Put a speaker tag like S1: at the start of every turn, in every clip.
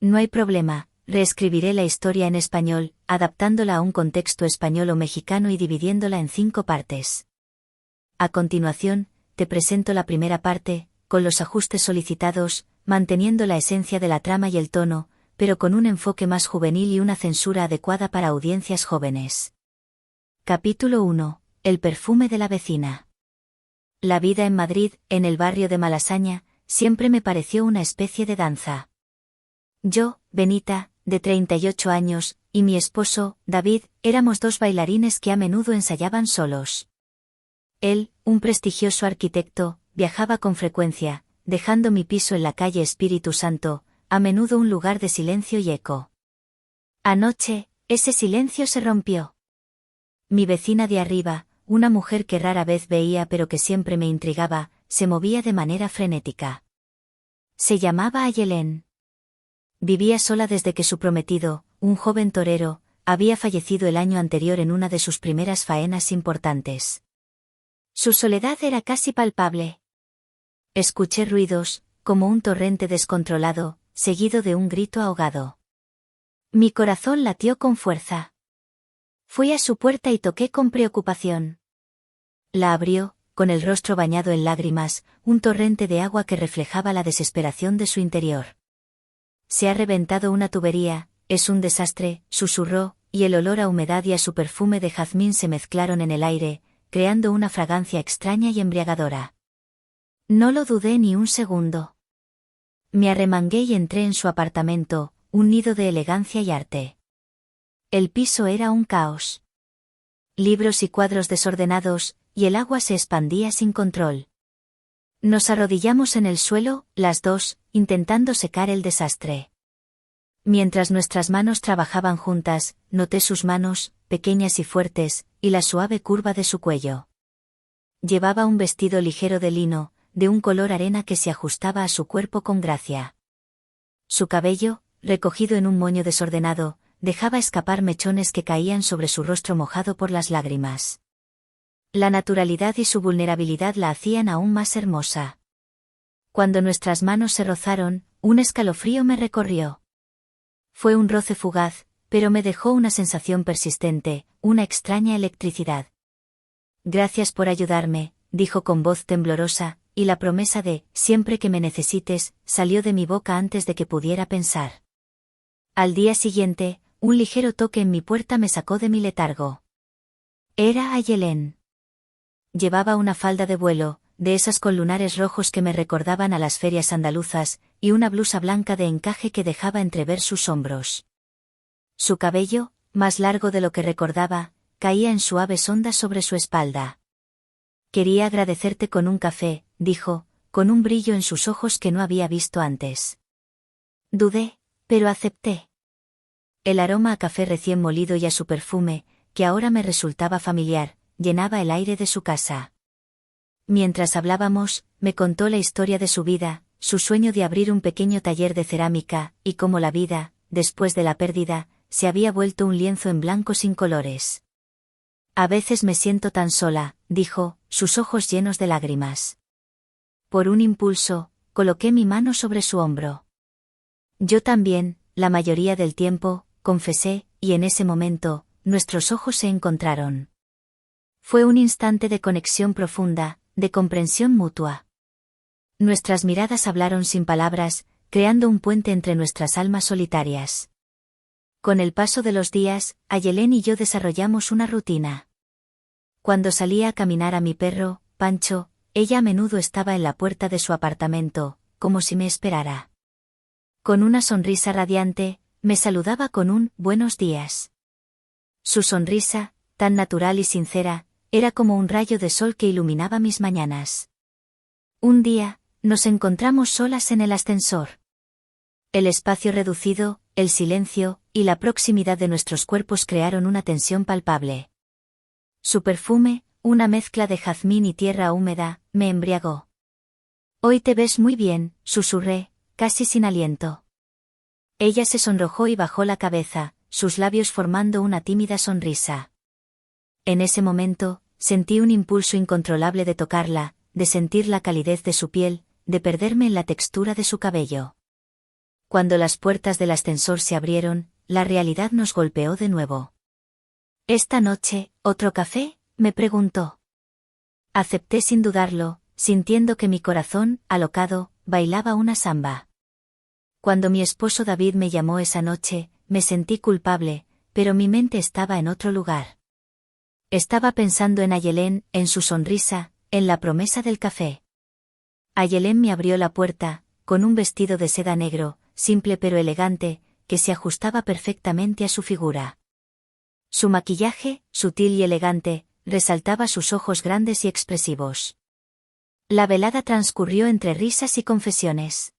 S1: No hay problema, reescribiré la historia en español, adaptándola a un contexto español o mexicano y dividiéndola en 5 partes. A continuación, te presento la primera parte, con los ajustes solicitados, manteniendo la esencia de la trama y el tono, pero con un enfoque más juvenil y una censura adecuada para audiencias jóvenes. Capítulo 1. El perfume de la vecina. La vida en Madrid, en el barrio de Malasaña, siempre me pareció una especie de danza. Yo, Benita, de 38 años, y mi esposo, David, éramos 2 bailarines que a menudo ensayaban solos. Él, un prestigioso arquitecto, viajaba con frecuencia, dejando mi piso en la calle Espíritu Santo, a menudo un lugar de silencio y eco. Anoche, ese silencio se rompió. Mi vecina de arriba, una mujer que rara vez veía pero que siempre me intrigaba, se movía de manera frenética. Se llamaba Ayelén. Vivía sola desde que su prometido, un joven torero, había fallecido el año anterior en una de sus primeras faenas importantes. Su soledad era casi palpable. Escuché ruidos, como un torrente descontrolado, seguido de un grito ahogado. Mi corazón latió con fuerza. Fui a su puerta y toqué con preocupación. La abrió, con el rostro bañado en lágrimas, un torrente de agua que reflejaba la desesperación de su interior. Se ha reventado una tubería, es un desastre, susurró, y el olor a humedad y a su perfume de jazmín se mezclaron en el aire, creando una fragancia extraña y embriagadora. No lo dudé ni un segundo. Me arremangué y entré en su apartamento, un nido de elegancia y arte. El piso era un caos. Libros y cuadros desordenados, y el agua se expandía sin control. Nos arrodillamos en el suelo, las 2, intentando secar el desastre. Mientras nuestras manos trabajaban juntas, noté sus manos, pequeñas y fuertes, y la suave curva de su cuello. Llevaba un vestido ligero de lino, de un color arena que se ajustaba a su cuerpo con gracia. Su cabello, recogido en un moño desordenado, dejaba escapar mechones que caían sobre su rostro mojado por las lágrimas. La naturalidad y su vulnerabilidad la hacían aún más hermosa. Cuando nuestras manos se rozaron, un escalofrío me recorrió. Fue un roce fugaz, pero me dejó una sensación persistente, una extraña electricidad. Gracias por ayudarme, dijo con voz temblorosa, y la promesa de, siempre que me necesites, salió de mi boca antes de que pudiera pensar. Al día siguiente, un ligero toque en mi puerta me sacó de mi letargo. Era Ayelén. Llevaba una falda de vuelo, de esas con lunares rojos que me recordaban a las ferias andaluzas, y una blusa blanca de encaje que dejaba entrever sus hombros. Su cabello, más largo de lo que recordaba, caía en suaves ondas sobre su espalda. Quería agradecerte con un café, dijo, con un brillo en sus ojos que no había visto antes. Dudé, pero acepté. El aroma a café recién molido y a su perfume, que ahora me resultaba familiar, llenaba el aire de su casa. Mientras hablábamos, me contó la historia de su vida, su sueño de abrir un pequeño taller de cerámica, y cómo la vida, después de la pérdida, se había vuelto un lienzo en blanco sin colores. A veces me siento tan sola, dijo, sus ojos llenos de lágrimas. Por un impulso, coloqué mi mano sobre su hombro. Yo también, la mayoría del tiempo, confesé, y en ese momento, nuestros ojos se encontraron. Fue un instante de conexión profunda, de comprensión mutua. Nuestras miradas hablaron sin palabras, creando un puente entre nuestras almas solitarias. Con el paso de los días, Ayelén y yo desarrollamos una rutina. Cuando salía a caminar a mi perro, Pancho, ella a menudo estaba en la puerta de su apartamento, como si me esperara. Con una sonrisa radiante, me saludaba con un «buenos días». Su sonrisa, tan natural y sincera, era como un rayo de sol que iluminaba mis mañanas. Un día, nos encontramos solas en el ascensor. El espacio reducido, el silencio, y la proximidad de nuestros cuerpos crearon una tensión palpable. Su perfume, una mezcla de jazmín y tierra húmeda, me embriagó. Hoy te ves muy bien, susurré, casi sin aliento. Ella se sonrojó y bajó la cabeza, sus labios formando una tímida sonrisa. En ese momento, sentí un impulso incontrolable de tocarla, de sentir la calidez de su piel, de perderme en la textura de su cabello. Cuando las puertas del ascensor se abrieron, la realidad nos golpeó de nuevo. «¿Esta noche, otro café?», me preguntó. Acepté sin dudarlo, sintiendo que mi corazón, alocado, bailaba una samba. Cuando mi esposo David me llamó esa noche, me sentí culpable, pero mi mente estaba en otro lugar. Estaba pensando en Ayelén, en su sonrisa, en la promesa del café. Ayelén me abrió la puerta, con un vestido de seda negro, simple pero elegante, que se ajustaba perfectamente a su figura. Su maquillaje, sutil y elegante, resaltaba sus ojos grandes y expresivos. La velada transcurrió entre risas y confesiones.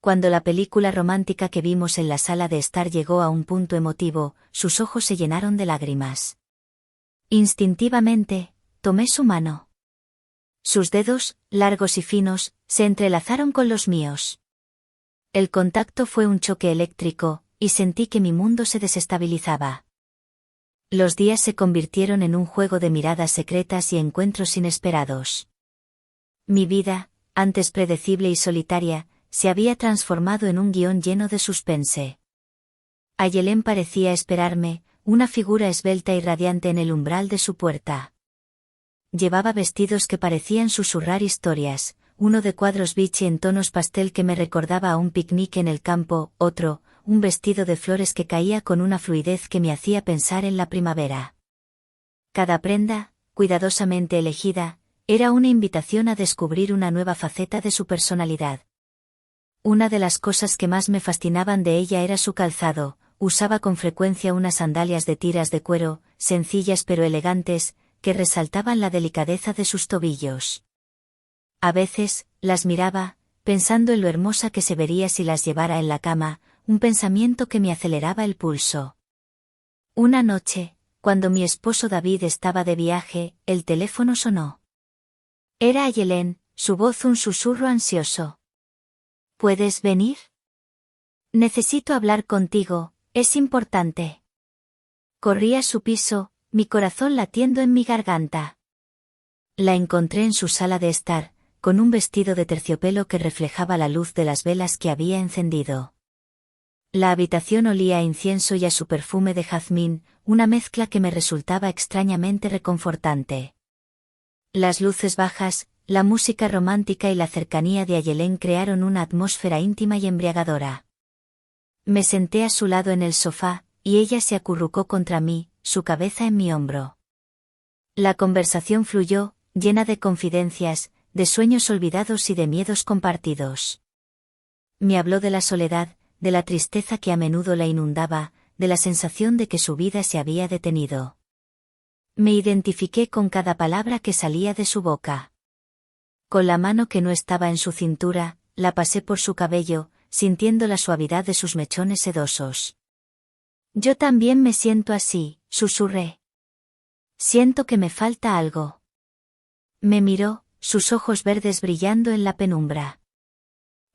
S1: Cuando la película romántica que vimos en la sala de estar llegó a un punto emotivo, sus ojos se llenaron de lágrimas. Instintivamente, tomé su mano. Sus dedos, largos y finos, se entrelazaron con los míos. El contacto fue un choque eléctrico, y sentí que mi mundo se desestabilizaba. Los días se convirtieron en un juego de miradas secretas y encuentros inesperados. Mi vida, antes predecible y solitaria, se había transformado en un guión lleno de suspense. Ayelén parecía esperarme, una figura esbelta y radiante en el umbral de su puerta. Llevaba vestidos que parecían susurrar historias, uno de cuadros Vichy en tonos pastel que me recordaba a un picnic en el campo, otro, un vestido de flores que caía con una fluidez que me hacía pensar en la primavera. Cada prenda, cuidadosamente elegida, era una invitación a descubrir una nueva faceta de su personalidad. Una de las cosas que más me fascinaban de ella era su calzado. Usaba con frecuencia unas sandalias de tiras de cuero, sencillas pero elegantes, que resaltaban la delicadeza de sus tobillos. A veces, las miraba, pensando en lo hermosa que se vería si las llevara en la cama, un pensamiento que me aceleraba el pulso. Una noche, cuando mi esposo David estaba de viaje, el teléfono sonó. Era Ayelén, su voz un susurro ansioso. ¿Puedes venir? Necesito hablar contigo, es importante. Corrí a su piso, mi corazón latiendo en mi garganta. La encontré en su sala de estar, con un vestido de terciopelo que reflejaba la luz de las velas que había encendido. La habitación olía a incienso y a su perfume de jazmín, una mezcla que me resultaba extrañamente reconfortante. Las luces bajas, la música romántica y la cercanía de Ayelén crearon una atmósfera íntima y embriagadora. Me senté a su lado en el sofá, y ella se acurrucó contra mí, su cabeza en mi hombro. La conversación fluyó, llena de confidencias, de sueños olvidados y de miedos compartidos. Me habló de la soledad, de la tristeza que a menudo la inundaba, de la sensación de que su vida se había detenido. Me identifiqué con cada palabra que salía de su boca. Con la mano que no estaba en su cintura, la pasé por su cabello, sintiendo la suavidad de sus mechones sedosos. Yo también me siento así, susurré. Siento que me falta algo. Me miró, sus ojos verdes brillando en la penumbra.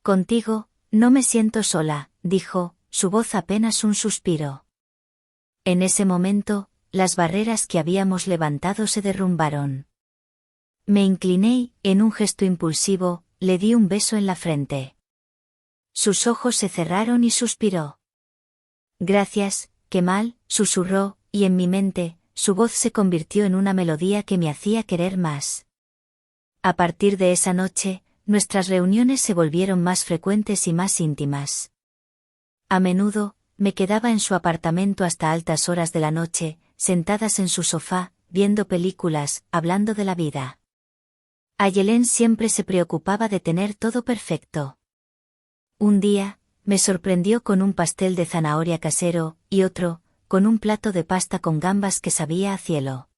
S1: Contigo, no me siento sola, dijo, su voz apenas un suspiro. En ese momento, las barreras que habíamos levantado se derrumbaron. Me incliné y, en un gesto impulsivo, le di un beso en la frente. Sus ojos se cerraron y suspiró. Gracias, Kemal, susurró, y en mi mente, su voz se convirtió en una melodía que me hacía querer más. A partir de esa noche, nuestras reuniones se volvieron más frecuentes y más íntimas. A menudo, me quedaba en su apartamento hasta altas horas de la noche, sentadas en su sofá, viendo películas, hablando de la vida. Ayelén siempre se preocupaba de tener todo perfecto. Un día, me sorprendió con un pastel de zanahoria casero, y otro, con un plato de pasta con gambas que sabía a cielo.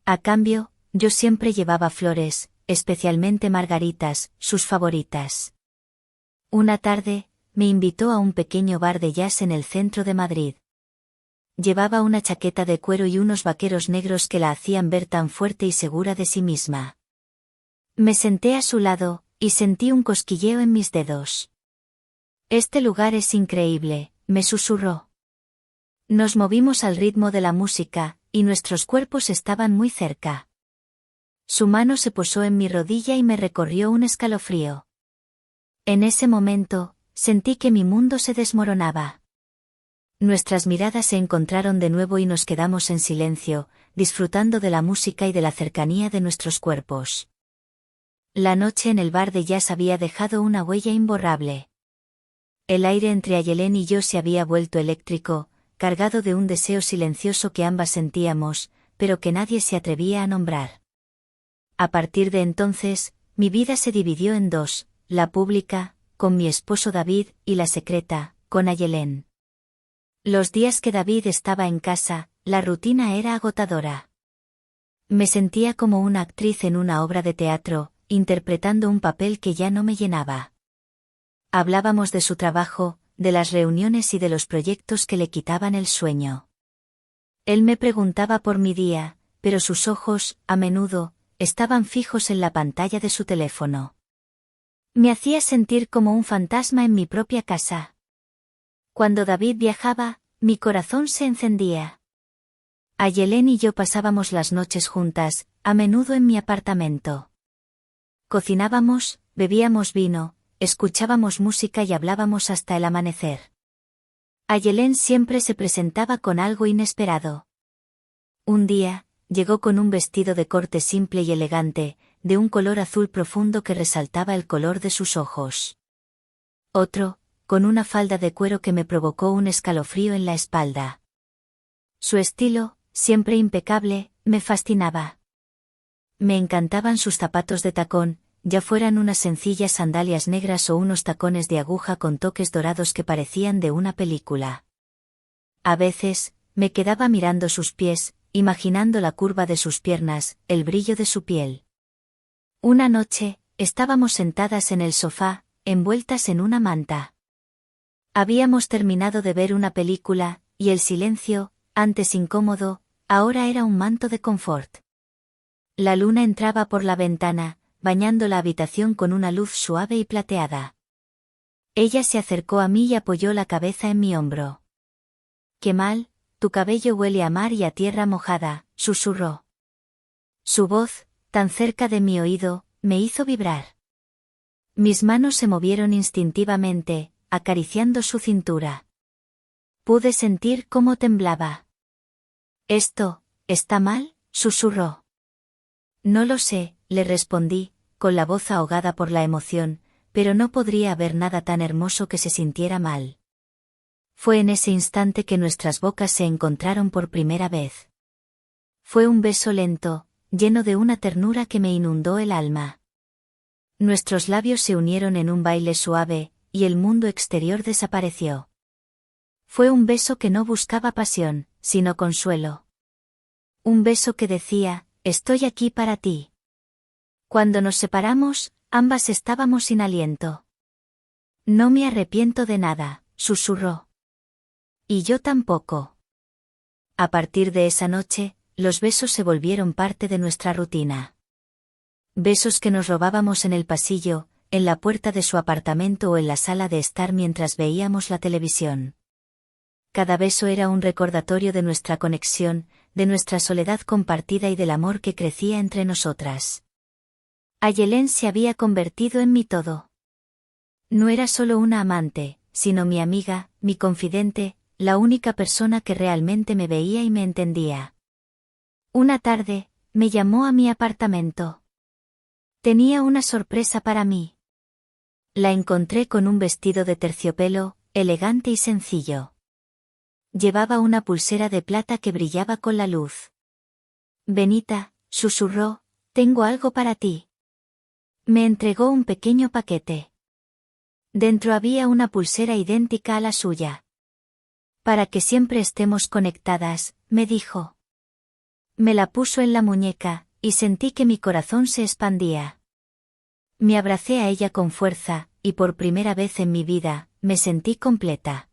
S1: A cambio, yo siempre llevaba flores, especialmente margaritas, sus favoritas. Una tarde, me invitó a un pequeño bar de jazz en el centro de Madrid. Llevaba una chaqueta de cuero y unos vaqueros negros que la hacían ver tan fuerte y segura de sí misma. Me senté a su lado, y sentí un cosquilleo en mis dedos. Este lugar es increíble, me susurró. Nos movimos al ritmo de la música, y nuestros cuerpos estaban muy cerca. Su mano se posó en mi rodilla y me recorrió un escalofrío. En ese momento, sentí que mi mundo se desmoronaba. Nuestras miradas se encontraron de nuevo y nos quedamos en silencio, disfrutando de la música y de la cercanía de nuestros cuerpos. La noche en el bar de jazz había dejado una huella imborrable. El aire entre Ayelén y yo se había vuelto eléctrico, cargado de un deseo silencioso que ambas sentíamos, pero que nadie se atrevía a nombrar. A partir de entonces, mi vida se dividió en dos, la pública, con mi esposo David, y la secreta, con Ayelén. Los días que David estaba en casa, la rutina era agotadora. Me sentía como una actriz en una obra de teatro, interpretando un papel que ya no me llenaba. Hablábamos de su trabajo, de las reuniones y de los proyectos que le quitaban el sueño. Él me preguntaba por mi día, pero sus ojos, a menudo, estaban fijos en la pantalla de su teléfono. Me hacía sentir como un fantasma en mi propia casa. Cuando David viajaba, mi corazón se encendía. Ayelén y yo pasábamos las noches juntas, a menudo en mi apartamento. Cocinábamos, bebíamos vino, escuchábamos música y hablábamos hasta el amanecer. Ayelén siempre se presentaba con algo inesperado. Un día, llegó con un vestido de corte simple y elegante, de un color azul profundo que resaltaba el color de sus ojos. Otro, con una falda de cuero que me provocó un escalofrío en la espalda. Su estilo, siempre impecable, me fascinaba. Me encantaban sus zapatos de tacón, ya fueran unas sencillas sandalias negras o unos tacones de aguja con toques dorados que parecían de una película. A veces, me quedaba mirando sus pies, imaginando la curva de sus piernas, el brillo de su piel. Una noche, estábamos sentadas en el sofá, envueltas en una manta. Habíamos terminado de ver una película, y el silencio, antes incómodo, ahora era un manto de confort. La luna entraba por la ventana, bañando la habitación con una luz suave y plateada. Ella se acercó a mí y apoyó la cabeza en mi hombro. «Qué mal, tu cabello huele a mar y a tierra mojada», susurró. Su voz, tan cerca de mi oído, me hizo vibrar. Mis manos se movieron instintivamente, acariciando su cintura. Pude sentir cómo temblaba. «¿Esto, está mal?», susurró. «No lo sé», le respondí, con la voz ahogada por la emoción, pero no podría haber nada tan hermoso que se sintiera mal. Fue en ese instante que nuestras bocas se encontraron por primera vez. Fue un beso lento, lleno de una ternura que me inundó el alma. Nuestros labios se unieron en un baile suave, y el mundo exterior desapareció. Fue un beso que no buscaba pasión, sino consuelo. Un beso que decía, «Estoy aquí para ti». Cuando nos separamos, ambas estábamos sin aliento. «No me arrepiento de nada», susurró. «Y yo tampoco». A partir de esa noche, los besos se volvieron parte de nuestra rutina. Besos que nos robábamos en el pasillo, en la puerta de su apartamento o en la sala de estar mientras veíamos la televisión. Cada beso era un recordatorio de nuestra conexión, de nuestra soledad compartida y del amor que crecía entre nosotras. Ayelén se había convertido en mi todo. No era solo una amante, sino mi amiga, mi confidente, la única persona que realmente me veía y me entendía. Una tarde, me llamó a mi apartamento. Tenía una sorpresa para mí. La encontré con un vestido de terciopelo, elegante y sencillo. Llevaba una pulsera de plata que brillaba con la luz. «Benita», susurró, «tengo algo para ti». Me entregó un pequeño paquete. Dentro había una pulsera idéntica a la suya. «Para que siempre estemos conectadas», me dijo. Me la puso en la muñeca, y sentí que mi corazón se expandía. Me abracé a ella con fuerza, y por primera vez en mi vida, me sentí completa.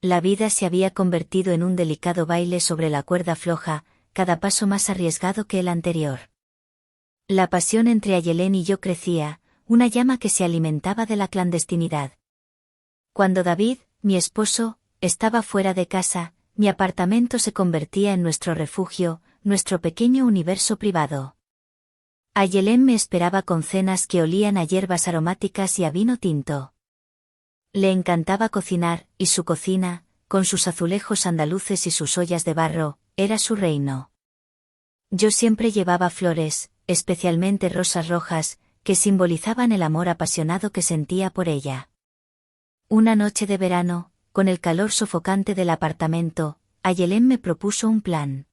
S1: La vida se había convertido en un delicado baile sobre la cuerda floja, cada paso más arriesgado que el anterior. La pasión entre Ayelén y yo crecía, una llama que se alimentaba de la clandestinidad. Cuando David, mi esposo, estaba fuera de casa, mi apartamento se convertía en nuestro refugio, nuestro pequeño universo privado. Ayelén me esperaba con cenas que olían a hierbas aromáticas y a vino tinto. Le encantaba cocinar, y su cocina, con sus azulejos andaluces y sus ollas de barro, era su reino. Yo siempre llevaba flores, especialmente rosas rojas, que simbolizaban el amor apasionado que sentía por ella. Una noche de verano, con el calor sofocante del apartamento, Ayelén me propuso un plan.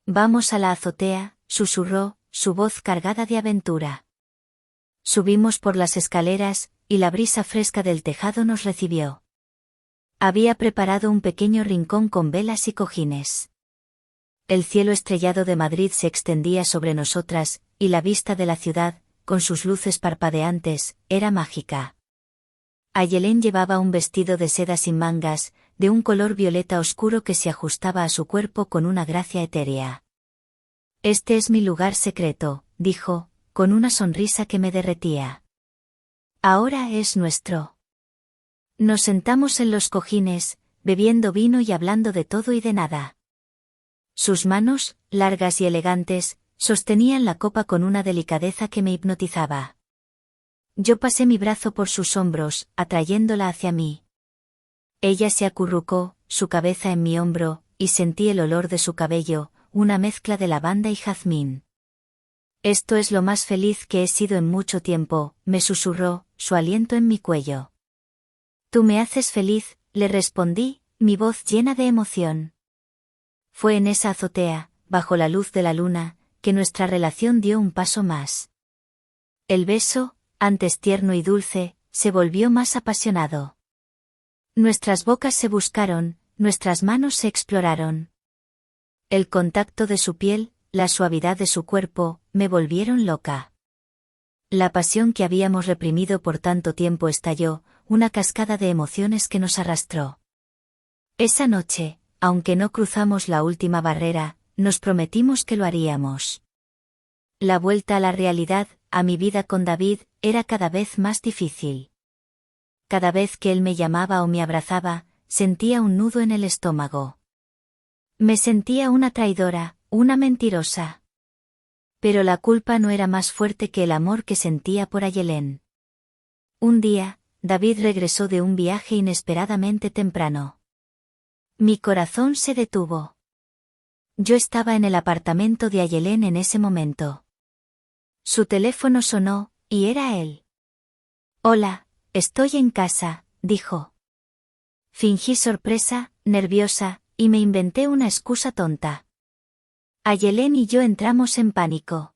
S1: «Vamos a la azotea», susurró, su voz cargada de aventura. Subimos por las escaleras, y la brisa fresca del tejado nos recibió. Había preparado un pequeño rincón con velas y cojines. El cielo estrellado de Madrid se extendía sobre nosotras, y la vista de la ciudad, con sus luces parpadeantes, era mágica. Ayelén llevaba un vestido de seda sin mangas, de un color violeta oscuro que se ajustaba a su cuerpo con una gracia etérea. «Este es mi lugar secreto», dijo, con una sonrisa que me derretía. «Ahora es nuestro». Nos sentamos en los cojines, bebiendo vino y hablando de todo y de nada. Sus manos, largas y elegantes, sostenían la copa con una delicadeza que me hipnotizaba. Yo pasé mi brazo por sus hombros, atrayéndola hacia mí. Ella se acurrucó, su cabeza en mi hombro, y sentí el olor de su cabello, una mezcla de lavanda y jazmín. «Esto es lo más feliz que he sido en mucho tiempo», me susurró, su aliento en mi cuello. «Tú me haces feliz», le respondí, mi voz llena de emoción. Fue en esa azotea, bajo la luz de la luna, que nuestra relación dio un paso más. El beso, antes tierno y dulce, se volvió más apasionado. Nuestras bocas se buscaron, nuestras manos se exploraron. El contacto de su piel, la suavidad de su cuerpo, me volvieron loca. La pasión que habíamos reprimido por tanto tiempo estalló, una cascada de emociones que nos arrastró. Esa noche, aunque no cruzamos la última barrera, nos prometimos que lo haríamos. La vuelta a la realidad, a mi vida con David, era cada vez más difícil. Cada vez que él me llamaba o me abrazaba, sentía un nudo en el estómago. Me sentía una traidora, una mentirosa. Pero la culpa no era más fuerte que el amor que sentía por Ayelén. Un día, David regresó de un viaje inesperadamente temprano. Mi corazón se detuvo. Yo estaba en el apartamento de Ayelén en ese momento. Su teléfono sonó, y era él. «Hola, estoy en casa», dijo. Fingí sorpresa, nerviosa, y me inventé una excusa tonta. Ayelén y yo entramos en pánico.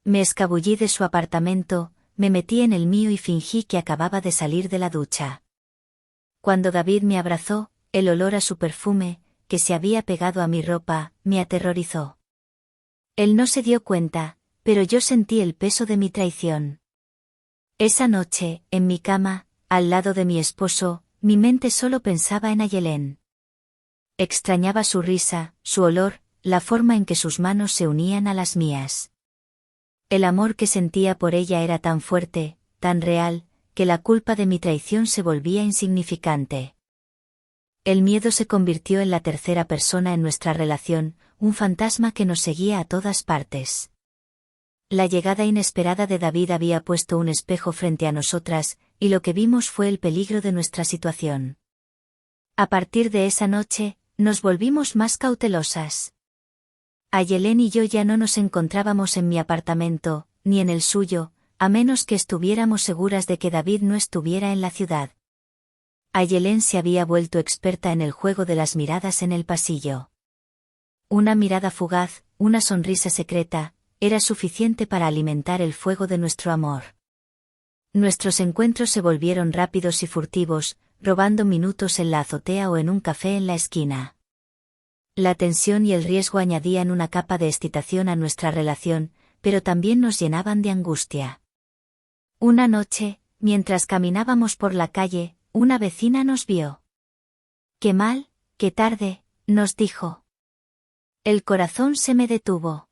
S1: Me escabullí de su apartamento, me metí en el mío y fingí que acababa de salir de la ducha. Cuando David me abrazó, el olor a su perfume, que se había pegado a mi ropa, me aterrorizó. Él no se dio cuenta, pero yo sentí el peso de mi traición. Esa noche, en mi cama, al lado de mi esposo, mi mente solo pensaba en Ayelén. Extrañaba su risa, su olor, la forma en que sus manos se unían a las mías. El amor que sentía por ella era tan fuerte, tan real, que la culpa de mi traición se volvía insignificante. El miedo se convirtió en la tercera persona en nuestra relación, un fantasma que nos seguía a todas partes. La llegada inesperada de David había puesto un espejo frente a nosotras, y lo que vimos fue el peligro de nuestra situación. A partir de esa noche, nos volvimos más cautelosas. Ayelén y yo ya no nos encontrábamos en mi apartamento, ni en el suyo, a menos que estuviéramos seguras de que David no estuviera en la ciudad. Ayelén se había vuelto experta en el juego de las miradas en el pasillo. Una mirada fugaz, una sonrisa secreta, era suficiente para alimentar el fuego de nuestro amor. Nuestros encuentros se volvieron rápidos y furtivos, robando minutos en la azotea o en un café en la esquina. La tensión y el riesgo añadían una capa de excitación a nuestra relación, pero también nos llenaban de angustia. Una noche, mientras caminábamos por la calle, una vecina nos vio. «Qué mal, qué tarde», nos dijo. El corazón se me detuvo.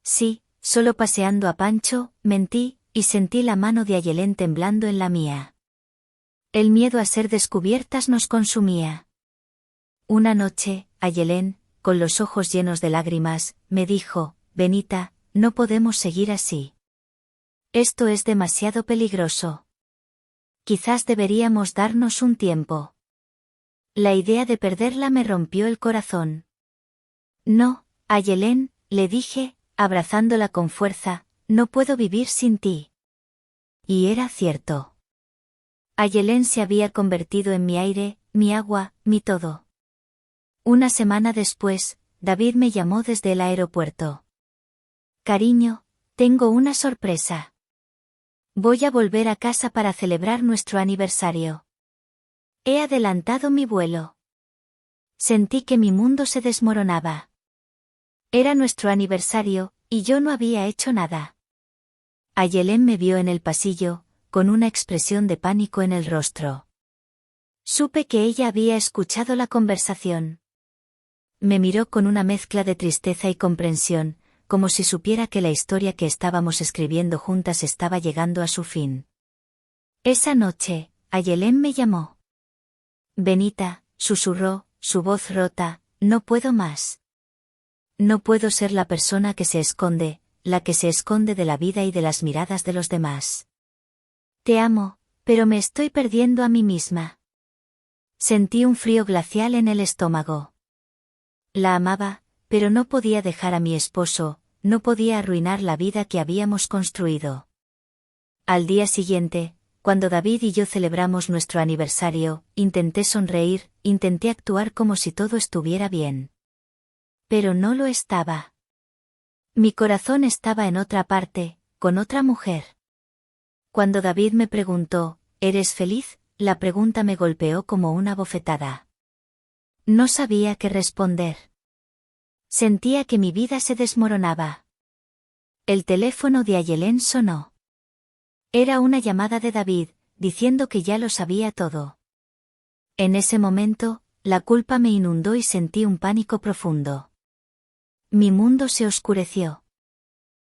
S1: Sí, solo paseando a Pancho, mentí, y sentí la mano de Ayelén temblando en la mía. El miedo a ser descubiertas nos consumía. Una noche, Ayelén, con los ojos llenos de lágrimas, me dijo: «Benita, no podemos seguir así. Esto es demasiado peligroso. quizás deberíamos darnos un tiempo. La idea de perderla me rompió el corazón. No, Ayelén, le dije, abrazándola con fuerza, no puedo vivir sin ti. Y era cierto. Ayelén se había convertido en mi aire, mi agua, mi todo. Una semana después, David me llamó desde el aeropuerto. Cariño, tengo una sorpresa. Voy a volver a casa para celebrar nuestro aniversario. He adelantado mi vuelo. Sentí que mi mundo se desmoronaba. Era nuestro aniversario, y yo no había hecho nada. Ayelén me vio en el pasillo, con una expresión de pánico en el rostro. Supe que ella había escuchado la conversación. Me miró con una mezcla de tristeza y comprensión, como si supiera que la historia que estábamos escribiendo juntas estaba llegando a su fin. Esa noche, Ayelén me llamó. Benita, susurró, su voz rota, no puedo más. No puedo ser la persona que se esconde, la que se esconde de la vida y de las miradas de los demás. Te amo, pero me estoy perdiendo a mí misma. Sentí un frío glacial en el estómago. La amaba, pero no podía dejar a mi esposo, no podía arruinar la vida que habíamos construido. Al día siguiente, cuando David y yo celebramos nuestro aniversario, intenté sonreír, intenté actuar como si todo estuviera bien. Pero no lo estaba. Mi corazón estaba en otra parte, con otra mujer. Cuando David me preguntó, ¿eres feliz?, la pregunta me golpeó como una bofetada. No sabía qué responder. Sentía que mi vida se desmoronaba. El teléfono de Ayelén sonó. Era una llamada de David, diciendo que ya lo sabía todo. En ese momento, la culpa me inundó y sentí un pánico profundo. Mi mundo se oscureció.